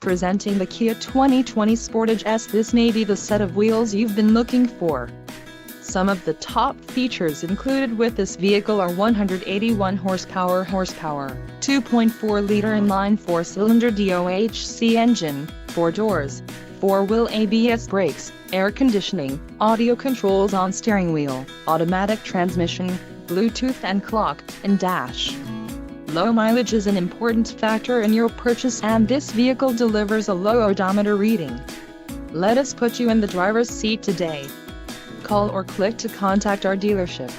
Presenting the Kia 2020 Sportage S. This may be the set of wheels you've been looking for. Some of the top features included with this vehicle are 181 horsepower, 2.4-liter inline 4-cylinder DOHC engine, 4 doors, 4-wheel ABS brakes, air conditioning, audio controls on steering wheel, automatic transmission, Bluetooth and clock, and dash. Low mileage is an important factor in your purchase, and this vehicle delivers a low odometer reading. Let us put you in the driver's seat today. Call or click to contact our dealership.